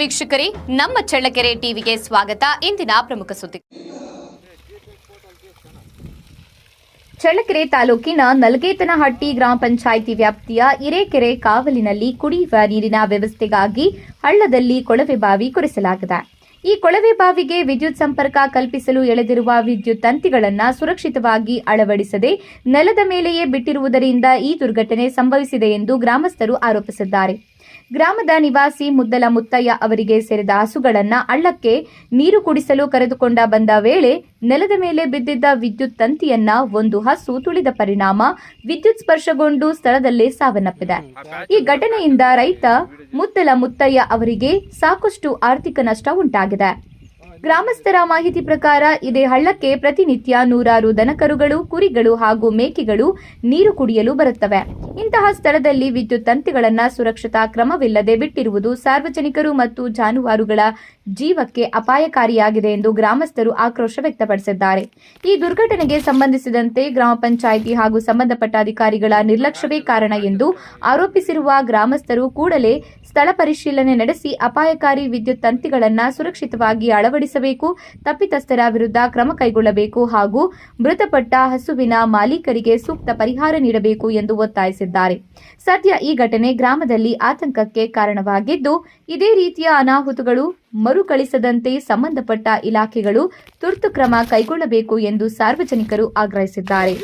ವೀಕ್ಷಕರೇ, ನಮ್ಮ ಚಳ್ಳಕೆರೆ ಟಿವಿಗೆ ಸ್ವಾಗತ. ಇಂದಿನ ಪ್ರಮುಖ ಸುದ್ದಿ. ಚಳ್ಳಕೆರೆ ತಾಲೂಕಿನ ನಲಗೇತನಹಟ್ಟಿ ಗ್ರಾಮ ಪಂಚಾಯಿತಿ ವ್ಯಾಪ್ತಿಯ ಹಿರೇಕೆರೆ ಕಾವಲಿನಲ್ಲಿ ಕುಡಿಯುವ ನೀರಿನ ವ್ಯವಸ್ಥೆಗಾಗಿ ಹಳ್ಳದಲ್ಲಿ ಕೊಳವೆ ಬಾವಿ ಕೊರೆಸಲಾಗಿದೆ. ಈ ಕೊಳವೆ ಬಾವಿಗೆ ವಿದ್ಯುತ್ ಸಂಪರ್ಕ ಕಲ್ಪಿಸಲು ಎಳೆದಿರುವ ವಿದ್ಯುತ್ ತಂತಿಗಳನ್ನು ಸುರಕ್ಷಿತವಾಗಿ ಅಳವಡಿಸದೆ ನೆಲದ ಮೇಲೆಯೇ ಬಿಟ್ಟಿರುವುದರಿಂದ ಈ ದುರ್ಘಟನೆ ಸಂಭವಿಸಿದೆ ಎಂದು ಗ್ರಾಮಸ್ಥರು ಆರೋಪಿಸಿದ್ದಾರೆ. ಗ್ರಾಮದ ನಿವಾಸಿ ಮುದ್ದಲ ಮುತ್ತಯ್ಯ ಅವರಿಗೆ ಸೇರಿದ ಹಸುಗಳನ್ನು ಹಳ್ಳಕ್ಕೆ ನೀರು ಕುಡಿಸಲು ಕರೆದುಕೊಂಡ ಬಂದ ವೇಳೆ ನೆಲದ ಮೇಲೆ ಬಿದ್ದಿದ್ದ ವಿದ್ಯುತ್ ತಂತಿಯನ್ನ ಒಂದು ಹಸು ತುಳಿದ ಪರಿಣಾಮ ವಿದ್ಯುತ್ ಸ್ಪರ್ಶಗೊಂಡು ಸ್ಥಳದಲ್ಲೇ ಸಾವನ್ನಪ್ಪಿದೆ. ಈ ಘಟನೆಯಿಂದ ರೈತ ಮುದ್ದಲ ಮುತ್ತಯ್ಯ ಅವರಿಗೆ ಸಾಕಷ್ಟು ಆರ್ಥಿಕ ನಷ್ಟ ಉಂಟಾಗಿದೆ. ಗ್ರಾಮಸ್ಥರ ಮಾಹಿತಿ ಪ್ರಕಾರ ಇದೇ ಹಳ್ಳಕ್ಕೆ ಪ್ರತಿನಿತ್ಯ ನೂರಾರು ದನಕರುಗಳು, ಕುರಿಗಳು ಹಾಗೂ ಮೇಕೆಗಳು ನೀರು ಕುಡಿಯಲು ಬರುತ್ತವೆ. ಇಂತಹ ಸ್ಥಳದಲ್ಲಿ ವಿದ್ಯುತ್ ತಂತಿಗಳನ್ನು ಸುರಕ್ಷತಾ ಕ್ರಮವಿಲ್ಲದೆ ಬಿಟ್ಟಿರುವುದು ಸಾರ್ವಜನಿಕರು ಮತ್ತು ಜಾನುವಾರುಗಳ ಜೀವಕ್ಕೆ ಅಪಾಯಕಾರಿಯಾಗಿದೆ ಎಂದು ಗ್ರಾಮಸ್ಥರು ಆಕ್ರೋಶ ವ್ಯಕ್ತಪಡಿಸಿದ್ದಾರೆ. ಈ ದುರ್ಘಟನೆಗೆ ಸಂಬಂಧಿಸಿದಂತೆ ಗ್ರಾಮ ಪಂಚಾಯಿತಿ ಹಾಗೂ ಸಂಬಂಧಪಟ್ಟ ಅಧಿಕಾರಿಗಳ ನಿರ್ಲಕ್ಷ್ಯವೇ ಕಾರಣ ಎಂದು ಆರೋಪಿಸಿರುವ ಗ್ರಾಮಸ್ಥರು ಕೂಡಲೇ ಸ್ಥಳ ಪರಿಶೀಲನೆ ನಡೆಸಿ ಅಪಾಯಕಾರಿ ವಿದ್ಯುತ್ ತಂತಿಗಳನ್ನು ಸುರಕ್ಷಿತವಾಗಿ ಅಳವಡಿಸಬೇಕು, ತಪ್ಪಿತಸ್ಥರ ವಿರುದ್ಧ ಕ್ರಮ ಕೈಗೊಳ್ಳಬೇಕು ಹಾಗೂ ಮೃತಪಟ್ಟ ಹಸುವಿನ ಮಾಲೀಕರಿಗೆ ಸೂಕ್ತ ಪರಿಹಾರ ನೀಡಬೇಕು ಎಂದು ಒತ್ತಾಯಿಸಿದ್ದಾರೆ. ಸದ್ಯ ಈ ಘಟನೆ ಗ್ರಾಮದಲ್ಲಿ ಆತಂಕಕ್ಕೆ ಕಾರಣವಾಗಿದ್ದು, ಇದೇ ರೀತಿಯ ಅನಾಹುತಗಳು ಮರುಕಳಿಸದಂತೆ ಸಂಬಂಧಪಟ್ಟ ಇಲಾಖೆಗಳು ತುರ್ತು ಕ್ರಮ ಕೈಗೊಳ್ಳಬೇಕು ಎಂದು ಸಾರ್ವಜನಿಕರು ಆಗ್ರಹಿಸಿದ್ದಾರೆ.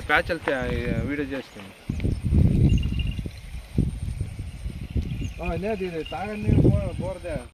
प्याच चलते वीडियो చేస్తాను లేదు ఇది తాగని బోర్దే